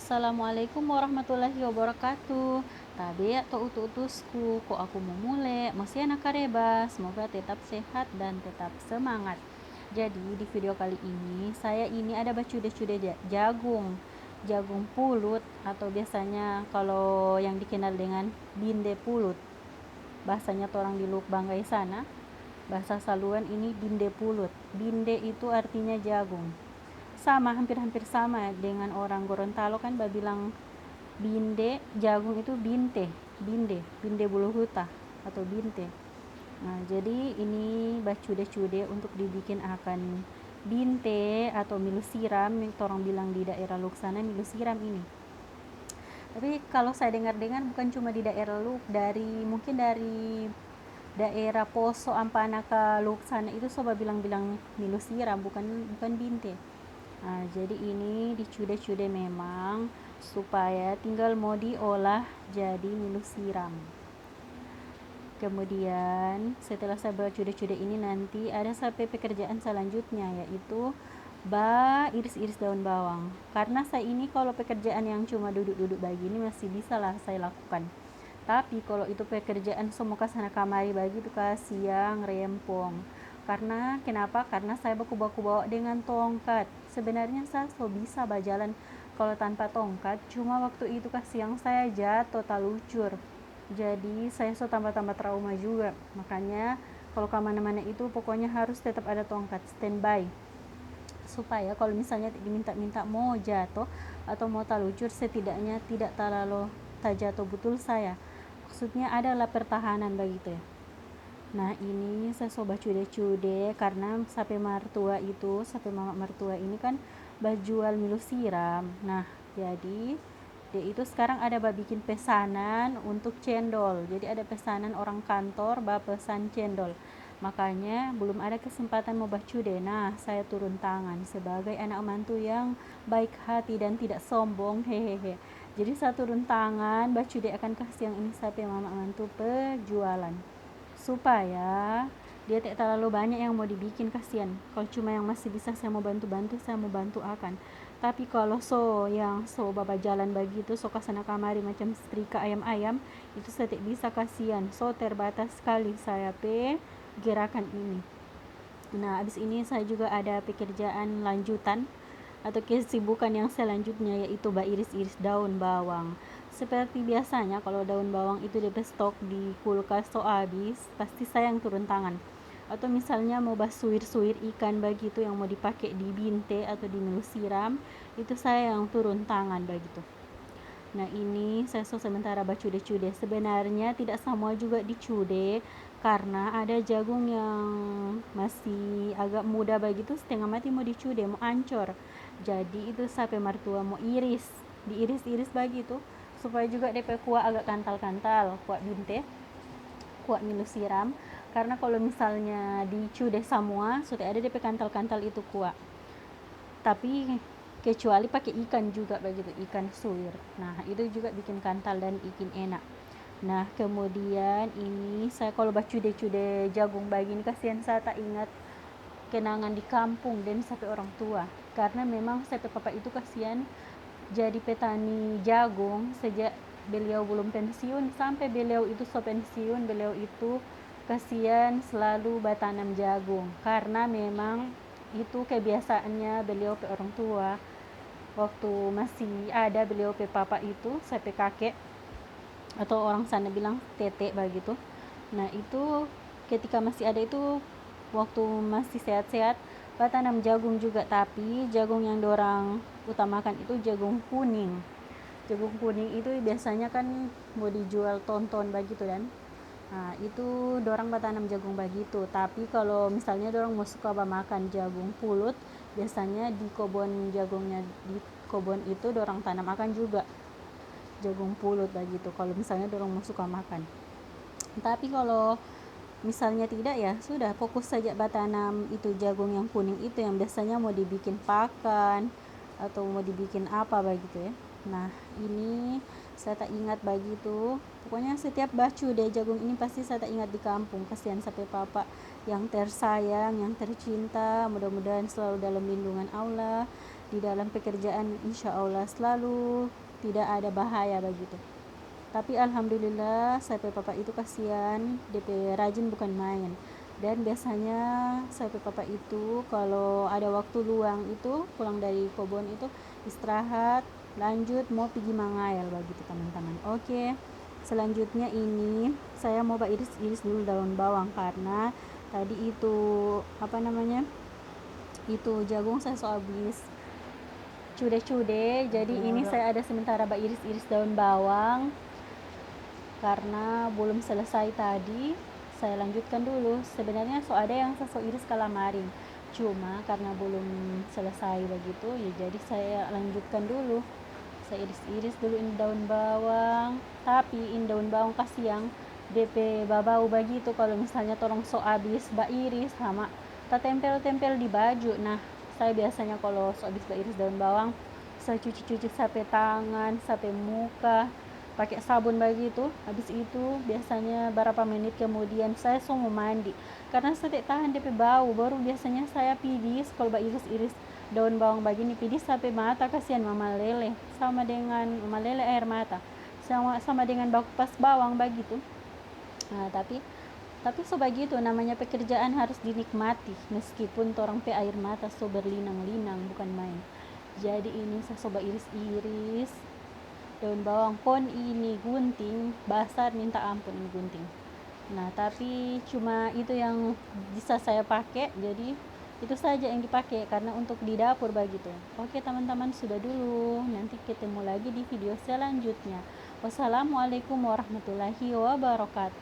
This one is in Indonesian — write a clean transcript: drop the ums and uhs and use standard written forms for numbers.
Assalamualaikum warahmatullahi wabarakatuh. Tabe atau utu-utusku, kok aku mau mulai, masih anak kareba. Semoga tetap sehat dan tetap semangat. Jadi di video kali ini, saya ini ada bacude-cude jagung. Jagung pulut atau biasanya kalau yang dikenal dengan binde pulut. Bahasanya orang di Luk Banggai sana. Bahasa Saluan ini binde pulut. Binde itu artinya jagung. Sama, hampir-hampir sama dengan orang Gorontalo kan bilang binde, jagung itu binde bulu huta atau binte. Nah, jadi ini bacude-cude untuk dibikin akan binte atau milu siram, orang bilang di daerah Luksana milu siram ini. Tapi kalau saya dengar-dengar bukan cuma di daerah Luk, mungkin dari daerah Poso Ampana ke Luksana itu coba bilang-bilang milu siram, bukan binte. Nah, jadi ini dicude-cude memang supaya tinggal mau diolah jadi milu siram. Kemudian setelah saya bercude-cude ini nanti ada sampai pekerjaan selanjutnya, yaitu iris-iris daun bawang. Karena saya ini kalau pekerjaan yang cuma duduk-duduk begini masih bisa lah saya lakukan. Tapi kalau itu pekerjaan semua kesana kamari begitu siang rempong. Kenapa? Karena saya baku-baku bawa dengan tongkat. Sebenarnya saya bisa berjalan kalau tanpa tongkat, cuma waktu itu siang saya jatuh talucur. Jadi saya tambah-tambah trauma juga. Makanya kalau kemana-mana itu pokoknya harus tetap ada tongkat standby, supaya kalau misalnya diminta-minta mau jatuh atau mau talucur, setidaknya tidak terlalu terjatuh betul saya. Maksudnya adalah pertahanan begitu ya. Nah, ini saya coba cude-cude karena sampai mama mertua ini kan jual milu siram. Nah, jadi dia itu sekarang ada bikin pesanan untuk cendol. Jadi ada pesanan orang kantor pesan cendol. Makanya belum ada kesempatan mau bacude. Nah, saya turun tangan sebagai anak mantu yang baik hati dan tidak sombong. Hehehe. Jadi saya turun tangan bacude akan kasih yang ini sampai mama mantu penjualan, supaya dia tidak terlalu banyak yang mau dibikin, kasihan. Kalau cuma yang masih bisa saya mau bantu-bantu, saya mau bantu akan. Tapi kalau yang baba jalan begitu, kesana kamari macam setrika ayam-ayam, itu saya tidak bisa, kasihan. Terbatas sekali saya gerakan ini. Nah, abis ini saya juga ada pekerjaan lanjutan atau kesibukan yang selanjutnya, yaitu iris-iris daun bawang. Seperti biasanya kalau daun bawang itu di stok di kulkas habis, pasti saya yang turun tangan. Atau misalnya mau suir-suir ikan begitu yang mau dipakai di binte atau di milu siram, itu saya yang turun tangan begitu. Nah, ini saya sementara bacude-cude. Sebenarnya tidak semua juga dicude, karena ada jagung yang masih agak muda begitu, setengah mati mau dicude, mau ancur. Jadi itu sampai mertua mau diiris-iris begitu, supaya juga DP kuah agak kantal-kantal, kuah binte, kuah milu siram. Karena kalau misalnya dicude semua, sudah ada DP kantal-kantal itu kuah. Tapi kecuali pakai ikan juga begitu, ikan suwir. Nah, itu juga bikin kantal dan bikin enak. Nah, kemudian ini saya kalau bacude-cude jagung begini, kasihan saya tak ingat kenangan di kampung dan sampai orang tua. Karena memang sampai papa itu kasihan jadi petani jagung sejak beliau belum pensiun sampai beliau itu pensiun. Beliau itu kasihan selalu bertanam jagung, karena memang itu kebiasaannya beliau orang tua waktu masih ada. Beliau papa itu sampai kakek atau orang sana bilang tete begitu. Nah, itu ketika masih ada itu, waktu masih sehat-sehat, tanam jagung juga. Tapi jagung yang dorang utamakan itu jagung kuning. Jagung kuning itu biasanya kan mau dijual ton-ton begitu dan itu dorang bertanam jagung begitu. Tapi kalau misalnya dorang mau suka makan jagung pulut, biasanya di kebun jagungnya di kebun itu dorang tanam akan juga jagung pulut begitu, kalau misalnya dorang mau suka makan. Tapi kalau misalnya tidak, ya sudah, fokus saja bertanam itu jagung yang kuning itu yang biasanya mau dibikin pakan atau mau dibikin apa begitu ya. Nah, ini saya tak ingat begitu. Pokoknya setiap bacude jagung ini pasti saya tak ingat di kampung. Kasihan sampai papa yang tersayang, yang tercinta, mudah-mudahan selalu dalam lindungan Allah di dalam pekerjaan insya Allah selalu tidak ada bahaya begitu. Tapi alhamdulillah sampai papa itu kasihan, DP rajin bukan main. Dan biasanya sampai papa itu kalau ada waktu luang itu pulang dari kebun itu istirahat, lanjut mau pergi mangayal begitu teman-teman. Oke, selanjutnya ini saya mau iris-iris dulu daun bawang karena tadi itu itu jagung saya so habis cude-cude, jadi ini saya ada sementara iris-iris daun bawang karena belum selesai tadi. Saya lanjutkan dulu. Sebenarnya ada yang saya iris kalamaring, cuma karena belum selesai begitu ya, jadi saya lanjutkan dulu. Saya iris-iris dulu ini daun bawang, tapi ini daun bawang kasih yang DP babau begitu. Kalau misalnya tolong habis iris sama tak tempel-tempel di baju. Nah, saya biasanya kalau habis iris daun bawang, saya cuci-cuci sampai tangan, sampai muka, pakai sabun begitu. Habis itu biasanya berapa menit kemudian saya mau mandi karena saya tidak tahan DP bau. Baru biasanya saya pidis kalau iris-iris daun bawang begini, pidis sampai mata, kasihan mama lele, sama dengan mama lele air mata, sama dengan bau pas bawang begitu. Nah, tapi begitu namanya pekerjaan harus dinikmati meskipun orang air mata berlinang-linang bukan main. Jadi ini saya coba iris-iris daun bawang. Pon ini gunting basar minta ampun ini gunting. Nah, tapi cuma itu yang bisa saya pakai, jadi itu saja yang dipakai karena untuk di dapur begitu. Oke teman-teman, sudah dulu, nanti ketemu lagi di video selanjutnya. Wassalamualaikum warahmatullahi wabarakatuh.